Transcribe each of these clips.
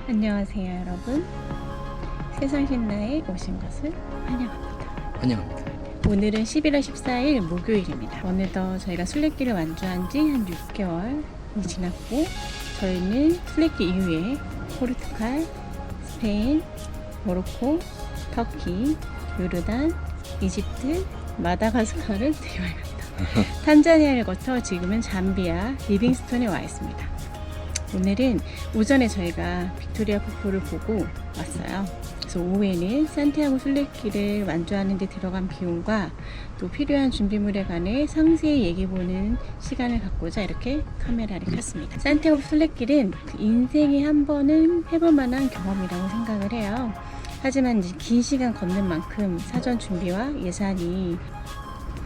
안녕하세요 여러분. 세상신나에 오신 것을 환영합니다. 환영합니다. 오늘은 11월 14일 목요일입니다. 어느덧 저희가 순례길을 완주한 지 한 6개월이 지났고, 저희는 순례길 이후에 포르투갈, 스페인, 모로코, 터키, 요르단, 이집트, 마다가스카르를 대여합니다. 탄자니아를 거쳐 지금은 잠비아, 리빙스톤에 와 있습니다. 오늘은 오전에 저희가 빅토리아 폭포를 보고 왔어요. 그래서 오후에는 산티아고 순례길을 완주하는 데 들어간 비용과 또 필요한 준비물에 관해 상세히 얘기해보는 시간을 갖고자 이렇게 카메라를 켰습니다. 산티아고 순례길은 인생에 한 번은 해볼 만한 경험이라고 생각을 해요. 하지만 이제 긴 시간 걷는 만큼 사전 준비와 예산이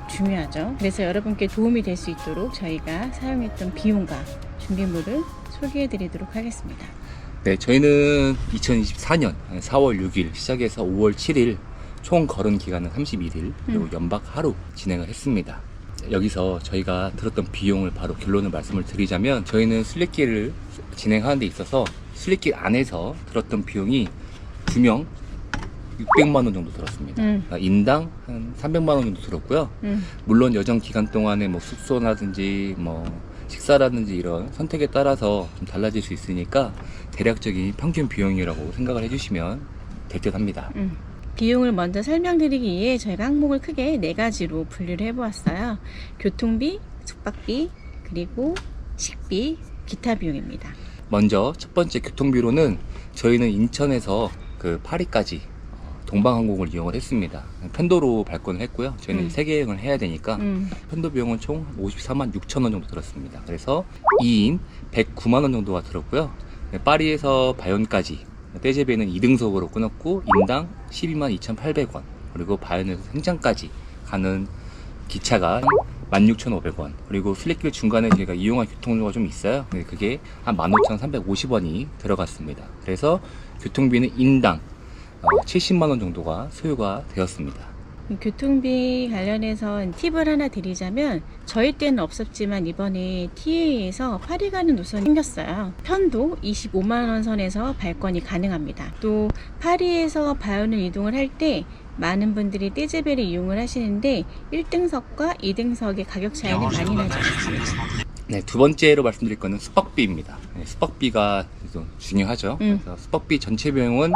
중요하죠. 그래서 여러분께 도움이 될 수 있도록 저희가 사용했던 비용과 준비물을 소개해 드리도록 하겠습니다. 네, 저희는 2024년 4월 6일 시작해서 5월 7일 총 걸은 기간은 31일, 그리고 연박 하루 진행을 했습니다. 여기서 저희가 들었던 비용을 바로 결론을 말씀을 드리자면, 저희는 순례길을 진행하는 데 있어서 순례길 안에서 들었던 비용이 2명 600만원 정도 들었습니다. 그러니까 인당 한 300만원 정도 들었고요. 물론 여정 기간 동안에 뭐 숙소라든지 뭐 식사라든지 이런 선택에 따라서 좀 달라질 수 있으니까 대략적인 평균 비용이라고 생각을 해주시면 될 듯 합니다. 비용을 먼저 설명드리기 위해 저희가 항목을 크게 4가지로 분류를 해보았어요. 교통비, 숙박비, 그리고 식비, 기타 비용입니다. 먼저 첫 번째 교통비로는 저희는 인천에서 그 파리까지 동방항공을 이용을 했습니다. 편도로 발권을 했고요. 저희는 세계 여행을 해야 되니까 편도 비용은 총 54만 6천원 정도 들었습니다. 그래서 2인 109만원 정도가 들었고요. 파리에서 바이온까지 떼제베는 2등석으로 끊었고 인당 12만 2,800원, 그리고 바이온에서 생장까지 가는 기차가 16,500원, 그리고 순례길 중간에 저희가 이용한 교통료가 좀 있어요. 그게 한 15,350원이 들어갔습니다. 그래서 교통비는 인당 70만원 정도가 소요가 되었습니다. 교통비 관련해서 팁을 하나 드리자면, 저희 때는 없었지만 이번에 TA에서 파리 가는 노선이 생겼어요. 편도 25만원 선에서 발권이 가능합니다. 또 파리에서 바이온을 이동을 할 때 많은 분들이 떼제베를 이용을 하시는데 1등석과 2등석의 가격 차이는 많이 나지 않습니다. 네, 두 번째로 말씀드릴 거는 숙박비입니다. 네, 숙박비가 중요하죠. 그래서 숙박비 전체 비용은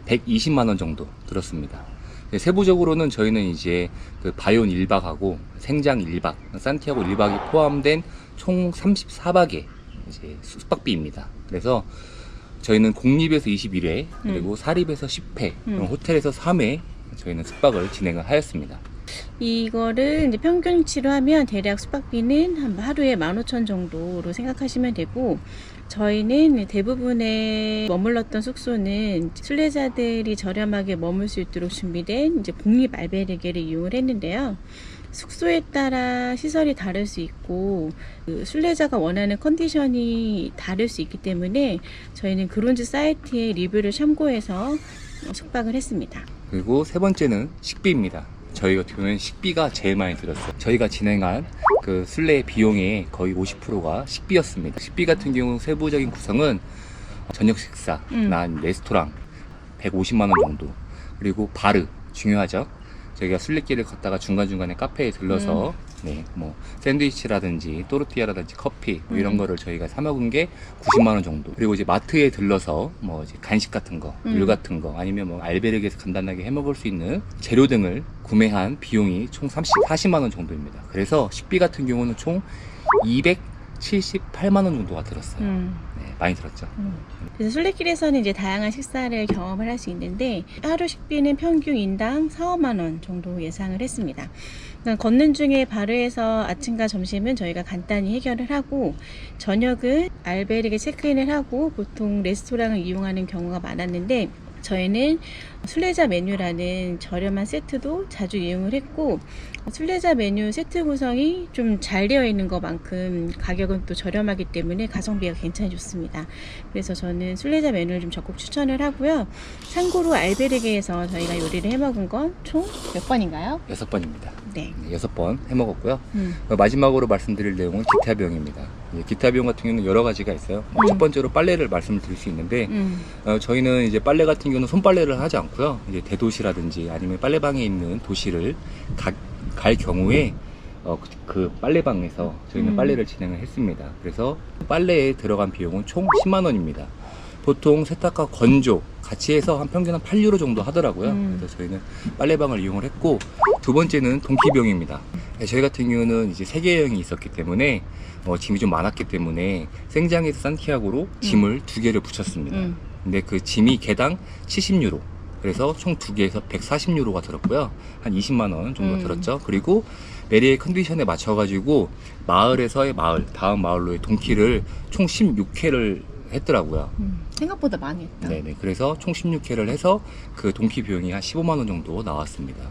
120만원 정도 들었습니다. 네, 세부적으로는 저희는 이제 그 바이온 1박하고 생장 1박, 산티아고 1박이 포함된 총 34박의 이제 숙박비입니다. 그래서 저희는 공립에서 21회, 그리고 사립에서 10회, 호텔에서 3회 저희는 숙박을 진행을 하였습니다. 이거를 이제 평균치로 하면 대략 숙박비는 한 하루에 15,000 정도로 생각하시면 되고, 저희는 대부분의 머물렀던 숙소는 순례자들이 저렴하게 머물 수 있도록 준비된 이제 공립 알베르게를 이용을 했는데요. 숙소에 따라 시설이 다를 수 있고 그 순례자가 원하는 컨디션이 다를 수 있기 때문에 저희는 그론즈 사이트의 리뷰를 참고해서 숙박을 했습니다. 그리고 세 번째는 식비입니다. 저희 같은 경우는 식비가 제일 많이 들었어요. 저희가 진행한 그 순례 비용의 거의 50%가 식비였습니다. 식비 같은 경우 세부적인 구성은 저녁 식사, 난 레스토랑 150만원 정도, 그리고 바르 중요하죠. 저희가 순례길을 걷다가 중간중간에 카페에 들러서 네, 뭐 샌드위치라든지 또르티아라든지 커피 뭐 이런 거를 저희가 사 먹은 게 90만원 정도. 그리고 이제 마트에 들러서 뭐 이제 간식 같은 거, 물 같은 거, 아니면 뭐 알베르게에서 간단하게 해 먹을 수 있는 재료 등을 구매한 비용이 총 40만원 정도입니다. 그래서 식비 같은 경우는 총 278만원 정도가 들었어요. 네, 많이 들었죠. 그래서 순례길에서는 이제 다양한 식사를 경험을 할 수 있는데, 하루 식비는 평균 인당 4, 5만원 정도 예상을 했습니다. 그러니까 걷는 중에 바르에서 아침과 점심은 저희가 간단히 해결을 하고, 저녁은 알베르게 체크인을 하고 보통 레스토랑을 이용하는 경우가 많았는데, 저희는 순례자 메뉴라는 저렴한 세트도 자주 이용을 했고, 순례자 메뉴 세트 구성이 좀 잘 되어 있는 것만큼 가격은 또 저렴하기 때문에 가성비가 굉장히 좋습니다. 그래서 저는 순례자 메뉴를 좀 적극 추천을 하고요. 참고로 알베르게에서 저희가 요리를 해 먹은 건 총 몇 번인가요? 6번입니다. 네. 6번 해 먹었고요. 마지막으로 말씀드릴 내용은 기타 비용입니다. 기타 비용 같은 경우는 여러 가지가 있어요. 첫 번째로 빨래를 말씀을 드릴 수 있는데 저희는 이제 빨래 같은 경우는 손빨래를 하지 않고요. 이제 대도시라든지 아니면 빨래방에 있는 도시를 갈 경우에 그 빨래방에서 저희는 빨래를 진행을 했습니다. 그래서 빨래에 들어간 비용은 총 10만 원입니다. 보통 세탁과 건조 같이 해서 평균 한 8유로 정도 하더라고요. 그래서 저희는 빨래방을 이용을 했고, 두 번째는 동기 비용입니다. 저희 같은 경우는 이제 세계 여행이 있었기 때문에 짐이 좀 많았기 때문에 생장에서 산티아고로 짐을 2개를 붙였습니다. 근데 그 짐이 개당 70유로. 그래서 총 2개에서 140유로가 들었고요. 한 20만 원 정도 들었죠. 그리고 메리의 컨디션에 맞춰가지고 마을에서의 마을, 다음 마을로의 동키를 총 16회를 했더라고요. 생각보다 많이 했다. 네네. 그래서 총 16회를 해서 그 동키 비용이 한 15만 원 정도 나왔습니다.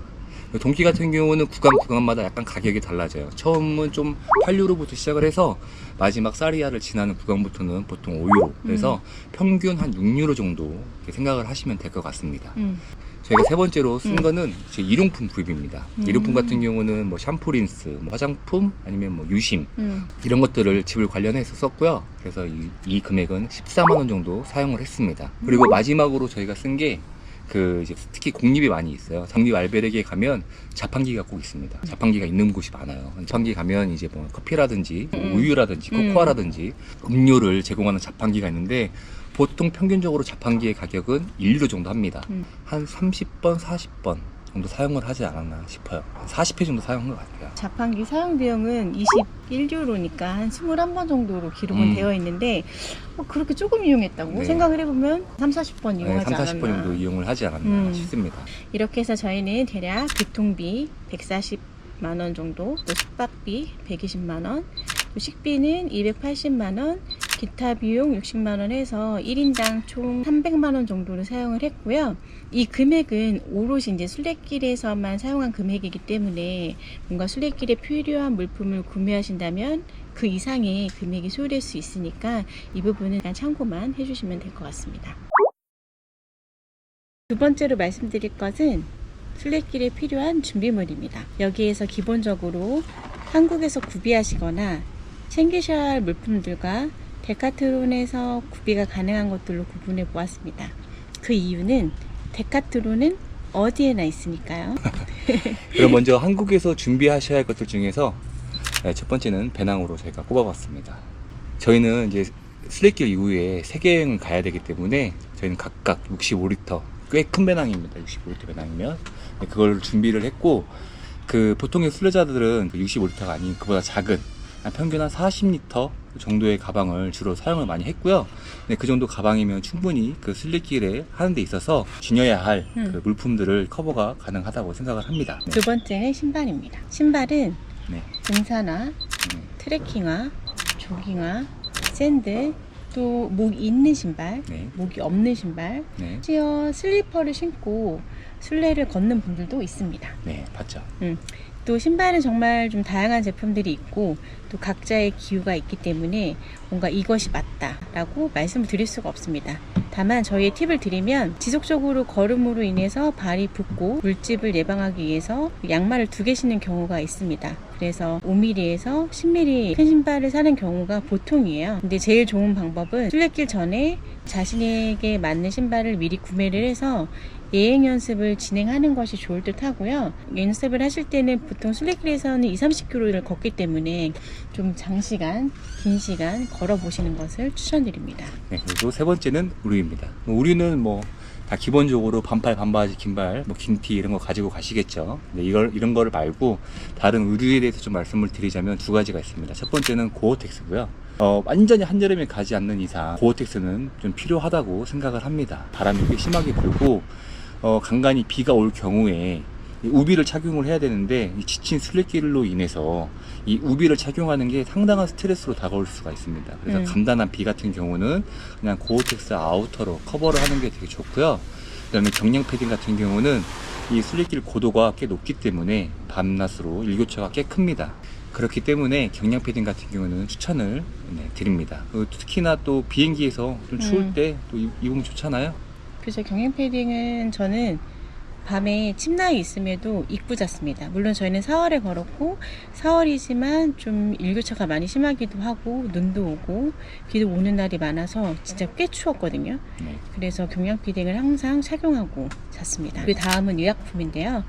동키 같은 경우는 구간마다 약간 가격이 달라져요. 처음은 좀 8유로부터 시작을 해서 마지막 사리아를 지나는 구간부터는 보통 5유로. 그래서 평균 한 6유로 정도 이렇게 생각을 하시면 될 것 같습니다. 저희가 세 번째로 쓴 거는 제 일용품 구입입니다. 일용품 같은 경우는 뭐 샴푸, 린스, 뭐 화장품, 아니면 뭐 유심 이런 것들을 집을 관련해서 썼고요. 그래서 이 금액은 14만 원 정도 사용을 했습니다. 그리고 마지막으로 저희가 쓴 게 이제 특히 공립이 많이 있어요. 공립 알베르기에 가면 자판기가 꼭 있습니다. 자판기가 있는 곳이 많아요. 자판기 가면 이제 뭐 커피라든지 우유라든지 코코아라든지 음료를 제공하는 자판기가 있는데, 보통 평균적으로 자판기의 가격은 1유로 정도 합니다. 한 30번, 40번 정도 사용을 하지 않았나 싶어요. 한 40회 정도 사용한 것 같아요. 자판기 사용 비용은 21유로니까 한 21번 정도로 기록은 되어 있는데 그렇게 조금 이용했다고 네. 생각을 해보면 30-40번 이용하지 30, 40번 않았나. 정도 이용을 하지 않았나 싶습니다. 이렇게 해서 저희는 대략 교통비 140만 원 정도, 또 숙박비 120만 원, 또 식비는 280만 원, 기타 비용 60만 원 해서 1인당 총 300만 원 정도를 사용을 했고요. 이 금액은 오롯이 이제 순례길에서만 사용한 금액이기 때문에 뭔가 순례길에 필요한 물품을 구매하신다면 그 이상의 금액이 소요될 수 있으니까 이 부분은 그냥 참고만 해주시면 될 것 같습니다. 두 번째로 말씀드릴 것은 순례길에 필요한 준비물입니다. 여기에서 기본적으로 한국에서 구비하시거나 챙기셔야 할 물품들과 데카트론에서 구비가 가능한 것들로 구분해 보았습니다. 그 이유는 데카트론은 어디에나 있으니까요. 그럼 먼저 한국에서 준비하셔야 할 것들 중에서 첫 번째는 배낭으로 저희가 꼽아봤습니다. 저희는 이제 순례길 이후에 세계 여행을 가야 되기 때문에 저희는 각각 65리터, 꽤 큰 배낭입니다. 65리터 배낭이면 그걸 준비를 했고, 그 보통의 순례자들은 65리터가 아닌 그보다 작은 평균 한 40리터 정도의 가방을 주로 사용을 많이 했고요. 근데 그 정도 가방이면 충분히 그 순례길에 하는 데 있어서 지녀야 할 그 물품들을 커버가 가능하다고 생각을 합니다. 네. 두 번째는 신발입니다. 신발은 네. 등산화, 트레킹화, 조깅화, 샌들, 또 목이 있는 신발, 네. 목이 없는 신발, 네. 심지어 슬리퍼를 신고 순례를 걷는 분들도 있습니다. 네, 봤죠. 또 신발은 정말 좀 다양한 제품들이 있고 또 각자의 기호가 있기 때문에 뭔가 이것이 맞다라고 말씀을 드릴 수가 없습니다. 다만 저희의 팁을 드리면 지속적으로 걸음으로 인해서 발이 붓고 물집을 예방하기 위해서 양말을 2개 신는 경우가 있습니다. 그래서 5mm에서 10mm 큰 신발을 사는 경우가 보통이에요. 근데 제일 좋은 방법은 순례길 전에 자신에게 맞는 신발을 미리 구매를 해서 예행 연습을 진행하는 것이 좋을 듯 하고요. 연습을 하실 때는 보통 순례길에서는 20-30km를 걷기 때문에 좀 장시간, 긴 시간 걸어보시는 것을 추천드립니다. 네, 그리고 세 번째는 우류입니다. 우류는 뭐 다 기본적으로 반팔, 반바지, 긴발, 뭐 긴티 이런 거 가지고 가시겠죠. 근데 이런 거를 말고 다른 의류에 대해서 좀 말씀을 드리자면 2가지가 있습니다. 첫 번째는 고어텍스고요. 완전히 한여름에 가지 않는 이상 고어텍스는 좀 필요하다고 생각을 합니다. 바람이 꽤 심하게 불고 간간히 비가 올 경우에 우비를 착용을 해야 되는데 이 지친 순례길로 인해서 이 우비를 착용하는 게 상당한 스트레스로 다가올 수가 있습니다. 그래서 간단한 비 같은 경우는 그냥 고어텍스 아우터로 커버를 하는 게 되게 좋고요. 그 다음에 경량 패딩 같은 경우는 이 순례길 고도가 꽤 높기 때문에 밤낮으로 일교차가 꽤 큽니다. 그렇기 때문에 경량 패딩 같은 경우는 추천을 드립니다. 특히나 또 비행기에서 좀 추울 때 또 입으면 좋잖아요. 그래서 경량 패딩은 저는 밤에 침낭이 있음에도 입고 잤습니다. 물론 저희는 4월에 걸었고 4월이지만 좀 일교차가 많이 심하기도 하고 눈도 오고 비도 오는 날이 많아서 진짜 꽤 추웠거든요. 그래서 경량피딩을 항상 착용하고 잤습니다. 그 다음은 의약품인데요.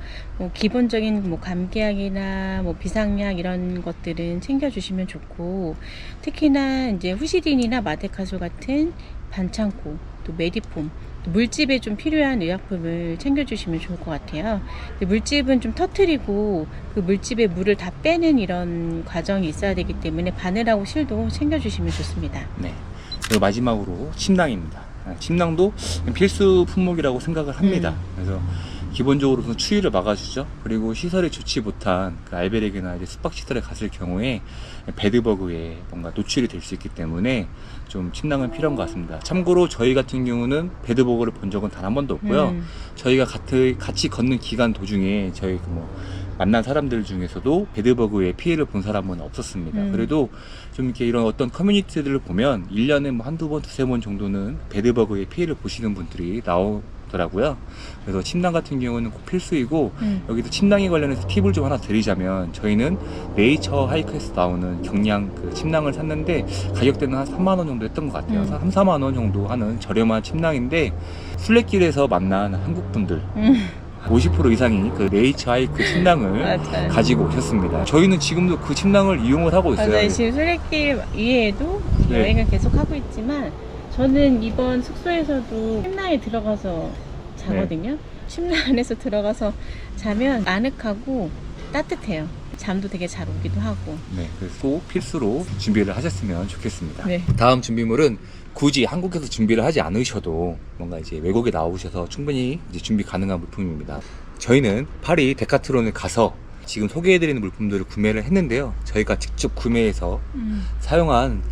기본적인 감기약이나 비상약 이런 것들은 챙겨주시면 좋고, 특히나 이제 후시딘이나 마데카솔 같은 반창고, 또 메디폼, 또 물집에 좀 필요한 의약품을 챙겨주시면 좋을 것 같아요. 물집은 좀 터트리고 그 물집에 물을 다 빼는 이런 과정이 있어야 되기 때문에 바늘하고 실도 챙겨주시면 좋습니다. 네. 그리고 마지막으로 침낭입니다. 침낭도 필수 품목이라고 생각을 합니다. 그래서 기본적으로 추위를 막아주죠. 그리고 시설이 좋지 못한 그 알베르게나 이제 숙박시설에 갔을 경우에 베드버그에 뭔가 노출이 될 수 있기 때문에 좀 침낭은 필요한 것 같습니다. 참고로 저희 같은 경우는 베드버그를 본 적은 단 한 번도 없고요. 저희가 같이 걷는 기간 도중에 저희 만난 사람들 중에서도 베드버그에 피해를 본 사람은 없었습니다. 그래도 좀 이렇게 이런 어떤 커뮤니티들을 보면 1년에 한두 번, 두세 번 정도는 베드버그에 피해를 보시는 분들이 나오더라고요. 그래서 침낭 같은 경우는 꼭 필수이고, 여기도 침낭에 관련해서 팁을 좀 하나 드리자면, 저희는 네이처 하이크에서 나오는 경량 그 침낭을 샀는데 가격대는 한 3만원 정도 했던 것 같아요. 3, 4만원 정도 하는 저렴한 침낭인데, 순례길에서 만난 한국분들 50% 이상이 그 네이처 하이크 침낭을 맞아요. 가지고 오셨습니다. 저희는 지금도 그 침낭을 이용을 하고 있어요. 맞아요. 지금 순례길 이외에도 여행을 계속 하고 있지만, 저는 이번 숙소에서도 침낭에 들어가서 자거든요. 침낭 안에서 들어가서 자면 아늑하고 따뜻해요. 잠도 되게 잘 오기도 하고. 네, 그래서 꼭 필수로 준비를 하셨으면 좋겠습니다. 네. 다음 준비물은 굳이 한국에서 준비를 하지 않으셔도 뭔가 이제 외국에 나오셔서 충분히 이제 준비 가능한 물품입니다. 저희는 파리 데카트론에 가서 지금 소개해드리는 물품들을 구매를 했는데요. 저희가 직접 구매해서 사용한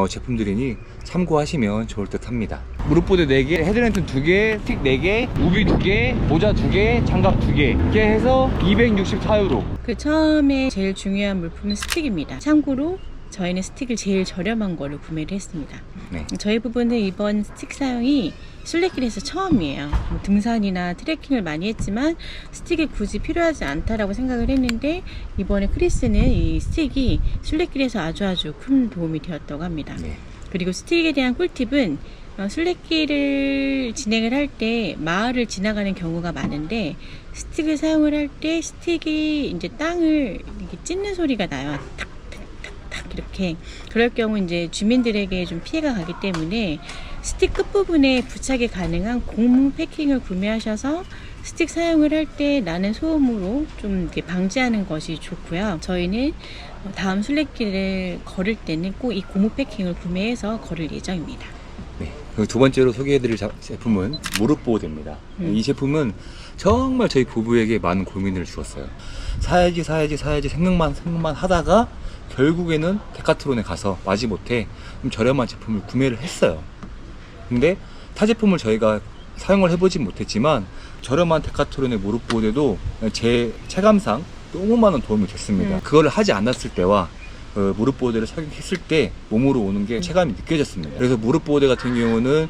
제품들이니 참고하시면 좋을 듯 합니다. 무릎보드 4개, 헤드랜턴 2개, 스틱 4개, 우비 2개, 모자 2개, 장갑 2개, 이렇게 해서 264유로. 그 처음에 제일 중요한 물품은 스틱입니다. 참고로 저희는 스틱을 제일 저렴한 걸로 구매를 했습니다. 네. 저희 부부는 이번 스틱 사용이 순례길에서 처음이에요. 등산이나 트레킹을 많이 했지만 스틱이 굳이 필요하지 않다라고 생각을 했는데, 이번에 크리스는 이 스틱이 순례길에서 아주 큰 도움이 되었다고 합니다. 네. 그리고 스틱에 대한 꿀팁은 순례길을 진행을 할 때 마을을 지나가는 경우가 많은데, 스틱을 사용을 할 때 스틱이 이제 땅을 이렇게 찢는 소리가 나요. 탁탁탁탁 이렇게. 그럴 경우 이제 주민들에게 좀 피해가 가기 때문에 스틱 끝부분에 부착이 가능한 고무 패킹을 구매하셔서 스틱 사용을 할 때 나는 소음으로 좀 이렇게 방지하는 것이 좋고요. 저희는 다음 순례길을 걸을 때는 꼭 이 고무 패킹을 구매해서 걸을 예정입니다. 네. 그리고 두 번째로 소개해드릴 제품은 무릎 보호대입니다. 이 제품은 정말 저희 부부에게 많은 고민을 주었어요. 사야지 생각만 하다가 결국에는 데카트론에 가서 마지못해 좀 저렴한 제품을 구매를 했어요. 근데 타 제품을 저희가 사용을 해보진 못했지만 저렴한 데카트론의 무릎 보호대도 제 체감상 너무 많은 도움이 됐습니다. 그거를 하지 않았을 때와 무릎 보호대를 착용했을 때 몸으로 오는 게 체감이 느껴졌습니다. 그래서 무릎 보호대 같은 경우는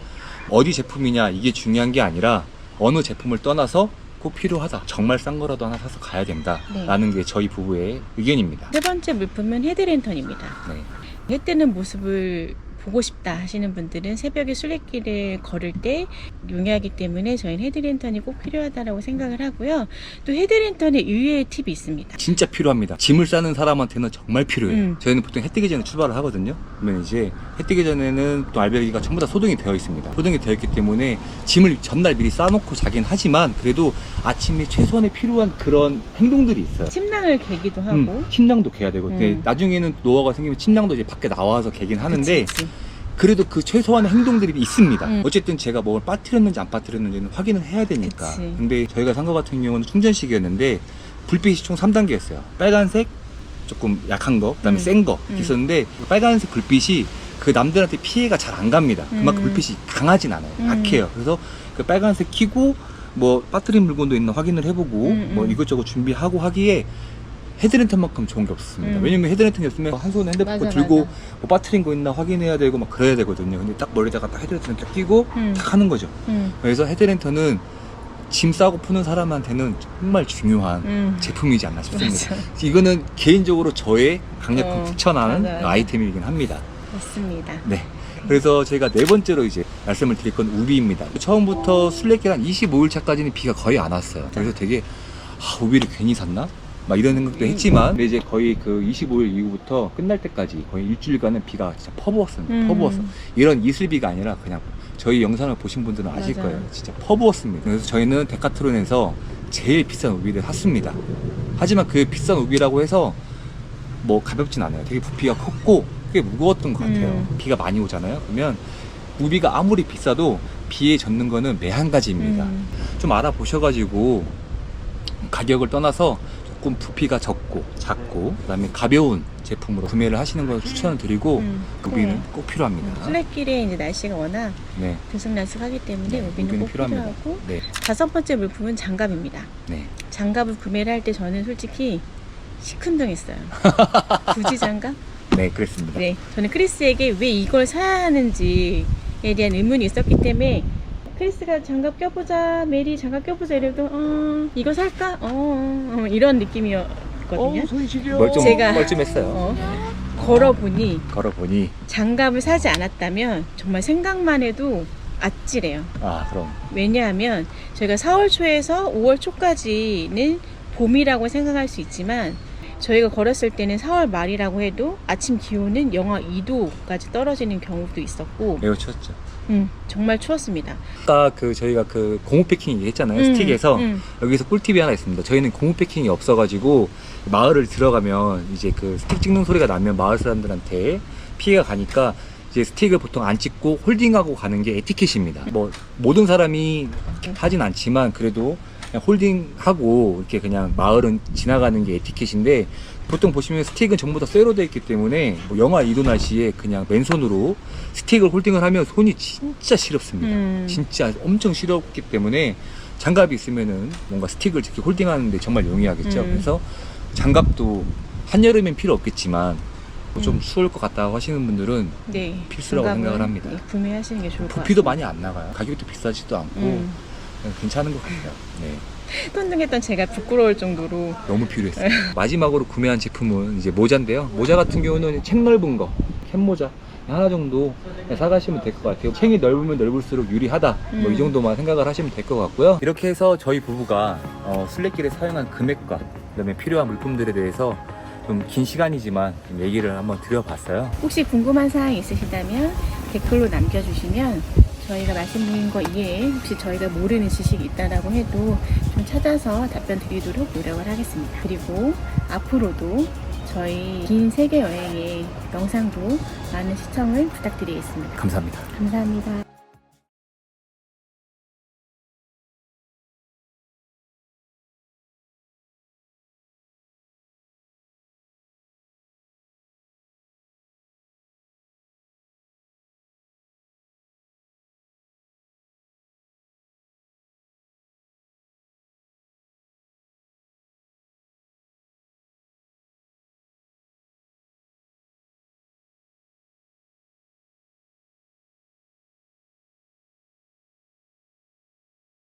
어디 제품이냐 이게 중요한 게 아니라 어느 제품을 떠나서 꼭 필요하다, 정말 싼 거라도 하나 사서 가야 된다 라는 게 저희 부부의 의견입니다. 세 번째 물품은 헤드랜턴입니다. 네. 해 뜨는 모습을 보고 싶다 하시는 분들은 새벽에 순례길을 걸을 때 용이하기 때문에 저희는 헤드랜턴이 꼭 필요하다고 생각을 하고요. 또 헤드랜턴에 의외의 팁이 있습니다. 진짜 필요합니다. 짐을 싸는 사람한테는 정말 필요해요. 저희는 보통 해 뜨기 전에 출발을 하거든요. 그러면 이제 해 뜨기 전에는 또 알베르기가 전부 다 소등이 되어 있습니다. 소등이 되어 있기 때문에 짐을 전날 미리 싸놓고 자긴 하지만 그래도 아침에 최소한의 필요한 그런 행동들이 있어요. 침낭을 개기도 하고 침낭도 개야 되고 근데 나중에는 노화가 생기면 침낭도 이제 밖에 나와서 개긴 하는데 그치. 그래도 그 최소한의 행동들이 있습니다. 어쨌든 제가 뭘 빠뜨렸는지 안 빠뜨렸는지는 확인을 해야 되니까. 그치. 근데 저희가 산 거 같은 경우는 충전식이었는데 불빛이 총 3단계였어요. 빨간색, 조금 약한 거, 그다음에 센 거 있었는데 빨간색 불빛이 그 남들한테 피해가 잘 안 갑니다. 그만큼 불빛이 강하진 않아요. 약해요. 그래서 그 빨간색 켜고 뭐 배터리 물건도 있나 확인을 해보고 뭐 이것저것 준비하고 하기에 헤드랜턴만큼 좋은 게 없습니다. 왜냐면 헤드랜턴이 없으면 한 손에 핸드폰 들고 뭐 빠트린 거 있나 확인해야 되고 막 그래야 되거든요. 근데 딱 머리다가 딱 헤드랜턴을 딱 끼고 딱 하는 거죠. 그래서 헤드랜턴은 짐 싸고 푸는 사람한테는 정말 중요한 제품이지 않나 싶습니다. 맞아. 이거는 개인적으로 저의 강력한 추천하는 맞아요. 아이템이긴 합니다. 맞습니다. 네. 그래서 제가 네 번째로 이제 말씀을 드릴 건 우비입니다. 처음부터 순례길 한 25일 차까지는 비가 거의 안 왔어요. 그래서 되게 우비를 괜히 샀나? 막 이런 생각도 했지만 근데 이제 거의 그 25일 이후부터 끝날 때까지 거의 일주일간은 비가 진짜 퍼부었습니다. 퍼부었어. 이런 이슬비가 아니라 그냥 저희 영상을 보신 분들은 아실 맞아요. 거예요. 진짜 퍼부었습니다. 그래서 저희는 데카트론에서 제일 비싼 우비를 샀습니다. 하지만 그 비싼 우비라고 해서 뭐 가볍진 않아요. 되게 부피가 컸고 꽤 무거웠던 것 같아요. 비가 많이 오잖아요. 그러면 우비가 아무리 비싸도 비에 젖는 거는 매한가지입니다. 좀 알아보셔가지고 가격을 떠나서 조금 부피가 적고 작고 그다음에 가벼운 제품으로 구매를 하시는 걸 추천을 드리고 우비는 네. 꼭 필요합니다. 순례길에 이제 날씨가 워낙 네, 들쑥날쑥하기 때문에 네, 우비는 우비는 꼭 필요합니다. 필요하고 네, 다섯 번째 물품은 장갑입니다. 네. 장갑을 구매를 할 때 저는 솔직히 시큰둥했어요. 굳이 장갑? 네, 그랬습니다. 네, 저는 크리스에게 왜 이걸 사야 하는지에 대한 의문이 있었기 때문에 크리스가 장갑 껴보자, 메리 장갑 껴보자 이래도 이거 살까? 이런 느낌이었거든요. 제가- 멀쩡했어요. 걸어보니 걸어보니 장갑을 사지 않았다면 정말 생각만 해도 아찔해요. 그럼 왜냐하면 저희가 4월 초에서 5월 초까지는 봄이라고 생각할 수 있지만 저희가 걸었을 때는 4월 말이라고 해도 아침 기온은 영하 2도까지 떨어지는 경우도 있었고 매우 추웠죠. 정말 추웠습니다. 아까 저희가 고무 패킹 얘기했잖아요. 스틱에서 여기서 꿀팁이 하나 있습니다. 저희는 고무 패킹이 없어가지고 마을을 들어가면 이제 스틱 찍는 소리가 나면 마을 사람들한테 피해가 가니까 이제 스틱을 보통 안 찍고 홀딩하고 가는 게 에티켓입니다. 뭐 모든 사람이 하진 않지만 그래도 그냥 홀딩하고 이렇게 그냥 마을은 지나가는 게 에티켓인데 보통 보시면 스틱은 전부 다 쇠로 되어 있기 때문에 뭐 영하 2도 날씨에 그냥 맨손으로 스틱을 홀딩을 하면 손이 진짜 시렵습니다. 진짜 엄청 시렵기 때문에 장갑이 있으면은 뭔가 스틱을 이렇게 홀딩하는데 정말 용이하겠죠. 그래서 장갑도 한여름엔 필요 없겠지만 좀 추울 것 같다고 하시는 분들은 네, 필수라고 장갑은, 생각을 합니다. 네, 구매하시는 게 좋을 것 같아요. 부피도 많이 안 나가요. 가격도 비싸지도 않고 그냥 괜찮은 것 같아요. 네. 톤등했던 제가 부끄러울 정도로 너무 필요했어요. 마지막으로 구매한 제품은 이제 모자인데요. 모자 같은 경우는 책 넓은 거, 캡모자 하나 정도 사가시면 될 것 같아요. 챙이 넓으면 넓을수록 유리하다. 뭐 이 정도만 생각을 하시면 될 것 같고요. 이렇게 해서 저희 부부가 순례길에 사용한 금액과 그다음에 필요한 물품들에 대해서 좀 긴 시간이지만 좀 얘기를 한번 드려봤어요. 혹시 궁금한 사항 있으시다면 댓글로 남겨주시면 저희가 말씀드린 거 이외에 혹시 저희가 모르는 지식이 있다라고 해도 좀 찾아서 답변 드리도록 노력을 하겠습니다. 그리고 앞으로도 저희 긴 세계 여행의 영상도 많은 시청을 부탁드리겠습니다. 감사합니다. 감사합니다.